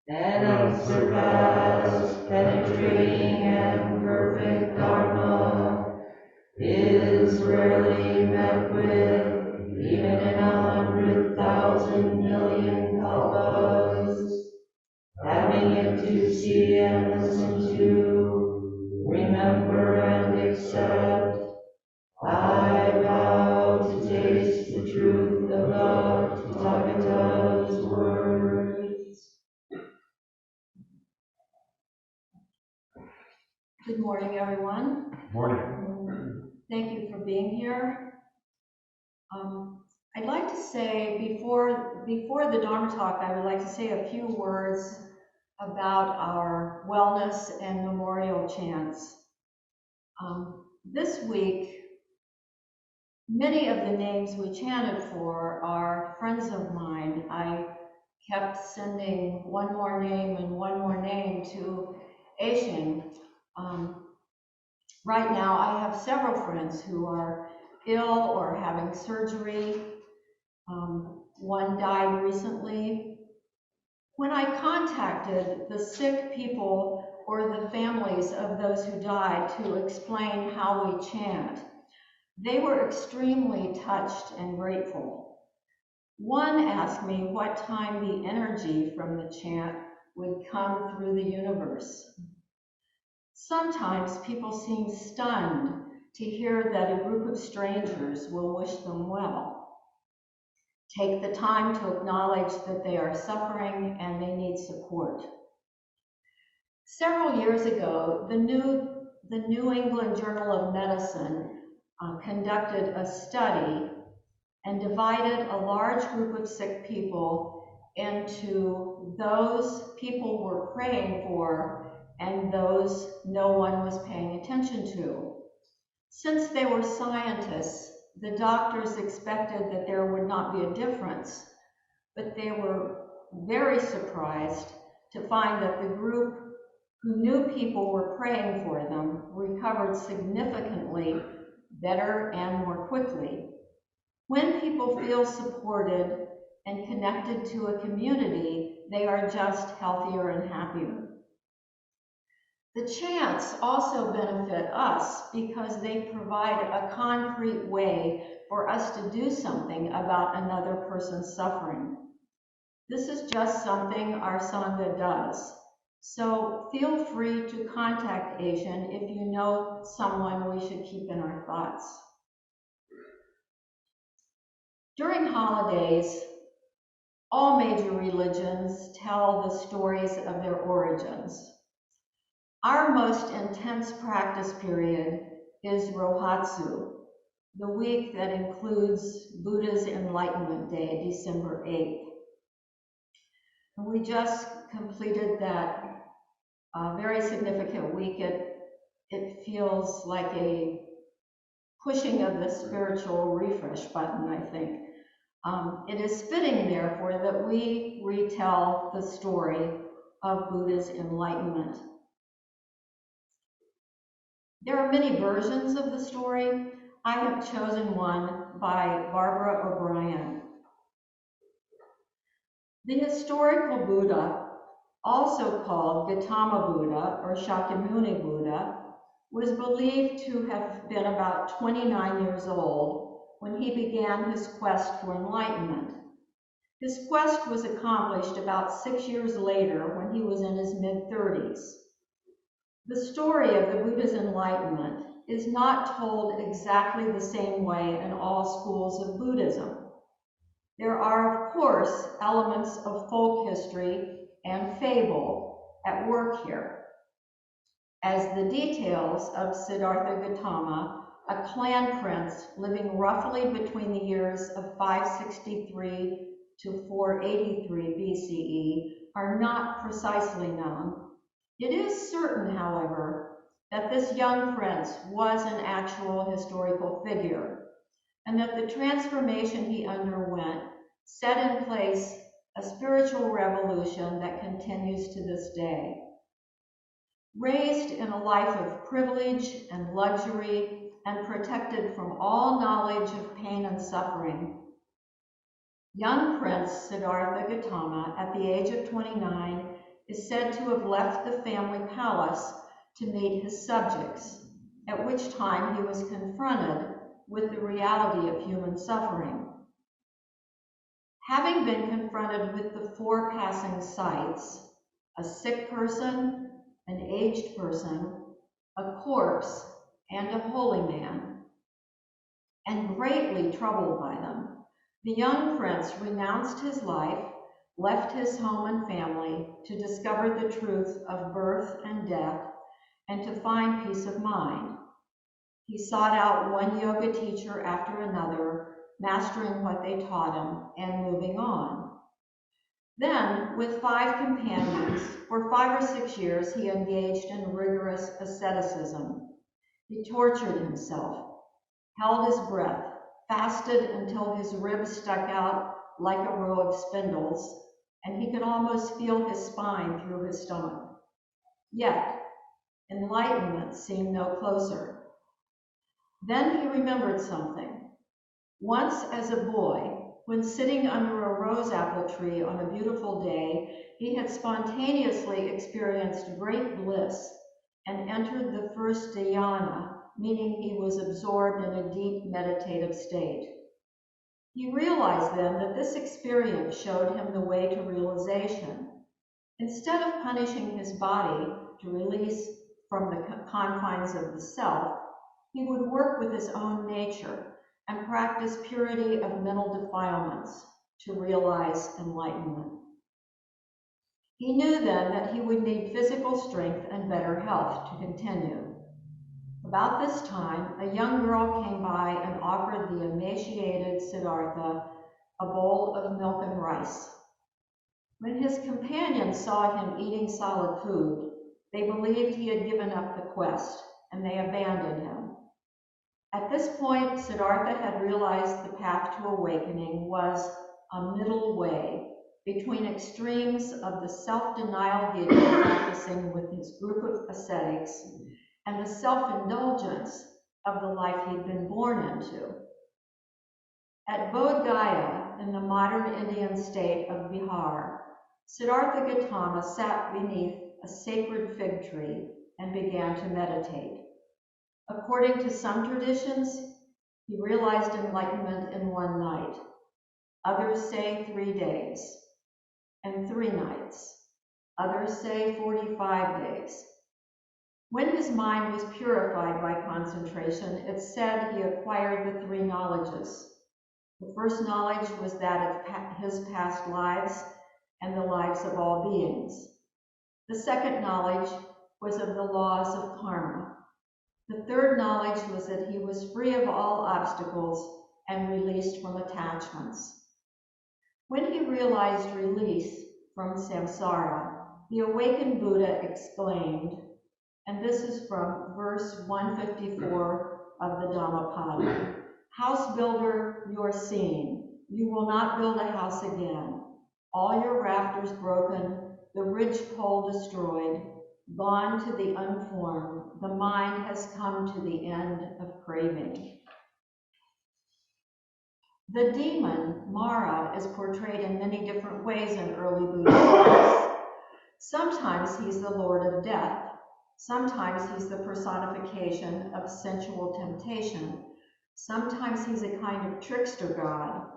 and unsurpassed, penetrating and perfect Dharma is rarely met with, even in 100,000 million kalpas. Having it to see and listen to, remember and accept, I vow to taste the truth of Tathagata's words. Good morning, everyone. Morning. Thank you for being here. I'd like to say, before the Dharma talk, I would like to say a few words about our wellness and memorial chants. This week, many of the names we chanted for are friends of mine. I kept sending one more name and one more name to Aishin. Right now, I have several friends who are ill or having surgery. One died recently. When I contacted the sick people or the families of those who died to explain how we chant, they were extremely touched and grateful. One asked me what time the energy from the chant would come through the universe. Sometimes people seem stunned to hear that a group of strangers will wish them well. Take the time to acknowledge that they are suffering and they need support. Several years ago, the New England Journal of Medicine conducted a study and divided a large group of sick people into those people were praying for and those no one was paying attention to. Since they were scientists, the doctors expected that there would not be a difference, but they were very surprised to find that the group who knew people were praying for them recovered significantly better and more quickly. When people feel supported and connected to a community, they are just healthier and happier. The chants also benefit us because they provide a concrete way for us to do something about another person's suffering. This is just something our Sangha does. So feel free to contact Aishin if you know someone we should keep in our thoughts. During holidays, all major religions tell the stories of their origins. Our most intense practice period is Rohatsu, the week that includes Buddha's Enlightenment Day, December 8th. And we just completed that very significant week. It feels like a pushing of the spiritual refresh button, I think. It is fitting, therefore, that we retell the story of Buddha's enlightenment. There are many versions of the story. I have chosen one by Barbara O'Brien. The historical Buddha, also called Gautama Buddha or Shakyamuni Buddha, was believed to have been about 29 years old when he began his quest for enlightenment. His quest was accomplished about 6 years later when he was in his mid-30s. The story of the Buddha's enlightenment is not told exactly the same way in all schools of Buddhism. There are, of course, elements of folk history and fable at work here, as the details of Siddhartha Gautama, a clan prince living roughly between the years of 563 to 483 BCE, are not precisely known. It is certain, however, that this young prince was an actual historical figure, and that the transformation he underwent set in place a spiritual revolution that continues to this day. Raised in a life of privilege and luxury and protected from all knowledge of pain and suffering, young Prince Siddhartha Gautama, at the age of 29, is said to have left the family palace to meet his subjects, at which time he was confronted with the reality of human suffering. Having been confronted with the four passing sights, a sick person, an aged person, a corpse, and a holy man, and greatly troubled by them, the young prince renounced his life, left his home and family to discover the truth of birth and death, and to find peace of mind. He sought out one yoga teacher after another, mastering what they taught him and moving on. Then, with 5 companions, for 5 or 6 years, he engaged in rigorous asceticism. He tortured himself, held his breath, fasted until his ribs stuck out like a row of spindles, and he could almost feel his spine through his stomach. Yet, enlightenment seemed no closer. Then he remembered something. Once as a boy, when sitting under a rose apple tree on a beautiful day, he had spontaneously experienced great bliss and entered the first dhyana, meaning he was absorbed in a deep meditative state. He realized then that this experience showed him the way to realization. Instead of punishing his body to release from the confines of the self, he would work with his own nature and practice purity of mental defilements to realize enlightenment. He knew then that he would need physical strength and better health to continue. About this time, a young girl came by and offered the emaciated Siddhartha a bowl of milk and rice. When his companions saw him eating solid food, they believed he had given up the quest, and they abandoned him. At this point, Siddhartha had realized the path to awakening was a middle way between extremes of the self-denial he had been practicing with his group of ascetics and the self-indulgence of the life he'd been born into. At Bodh Gaya, in the modern Indian state of Bihar, Siddhartha Gautama sat beneath a sacred fig tree and began to meditate. According to some traditions, he realized enlightenment in one night. Others say 3 days and 3 nights. Others say 45 days. When his mind was purified by concentration, it's said he acquired the 3 knowledges. The first knowledge was that of his past lives and the lives of all beings. The second knowledge was of the laws of karma. The third knowledge was that he was free of all obstacles and released from attachments. When he realized release from samsara, the awakened Buddha exclaimed, and this is from verse 154 of the Dhammapada, "House builder, you're seen. You will not build a house again. All your rafters broken, the ridgepole destroyed, gone to the unformed, the mind has come to the end of craving." The demon, Mara, is portrayed in many different ways in early Buddhism. Sometimes he's the Lord of Death. Sometimes he's the personification of sensual temptation. Sometimes he's a kind of trickster god.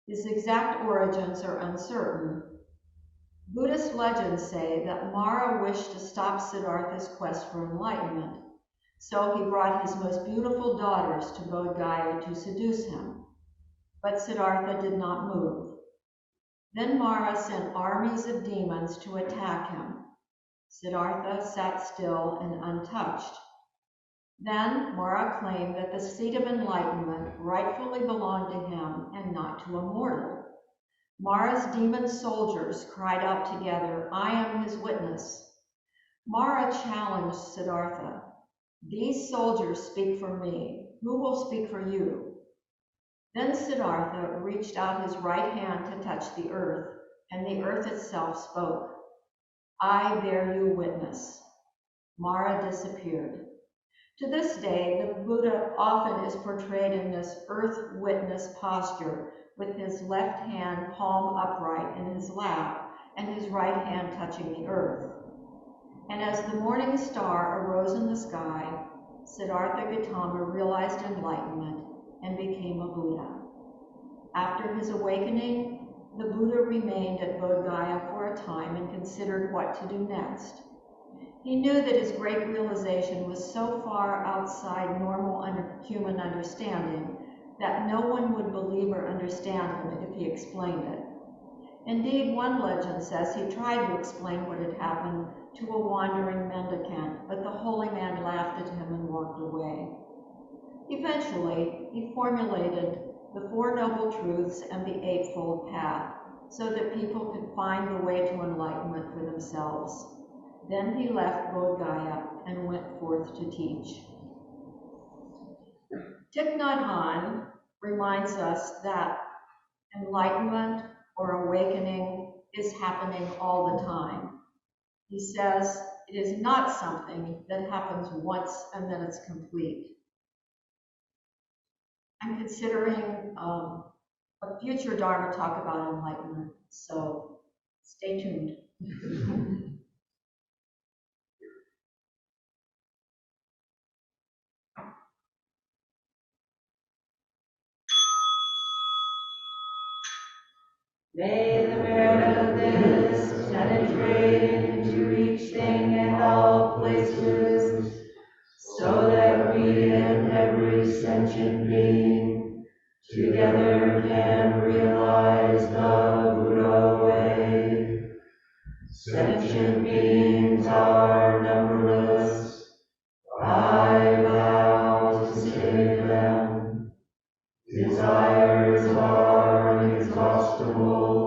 His exact origins are uncertain. Buddhist legends say that Mara wished to stop Siddhartha's quest for enlightenment, so he brought his most beautiful daughters to Bodh Gaya to seduce him. But Siddhartha did not move. Then Mara sent armies of demons to attack him. Siddhartha sat still and untouched. Then Mara claimed that the seat of enlightenment rightfully belonged to him and not to a mortal. Mara's demon soldiers cried out together, "I am his witness." Mara challenged Siddhartha, "These soldiers speak for me. Who will speak for you?" Then Siddhartha reached out his right hand to touch the earth, and the earth itself spoke, "I bear you witness." Mara disappeared. To this day, the Buddha often is portrayed in this earth witness posture, with his left hand palm upright in his lap and his right hand touching the earth. And as the morning star arose in the sky, Siddhartha Gautama realized enlightenment and became a Buddha. After his awakening, the Buddha remained at Bodh Gaya for a time and considered what to do next. He knew that his great realization was so far outside normal human understanding that no one would believe or understand him if he explained it. Indeed, one legend says he tried to explain what had happened to a wandering mendicant, but the holy man laughed at him and walked away. Eventually, he formulated the Four Noble Truths and the Eightfold Path so that people could find the way to enlightenment for themselves. Then he left Bodh Gaya and went forth to teach. Thich Nhat Hanh reminds us that enlightenment or awakening is happening all the time. He says it is not something that happens once and then it's complete. I'm considering a future Dharma talk about enlightenment, so stay tuned. May the merit of this penetrate into each thing and all places, so that we and every sentient being together can realize the Buddha way. Sentient beings are numberless. I vow to save them. Desires are inexhaustible.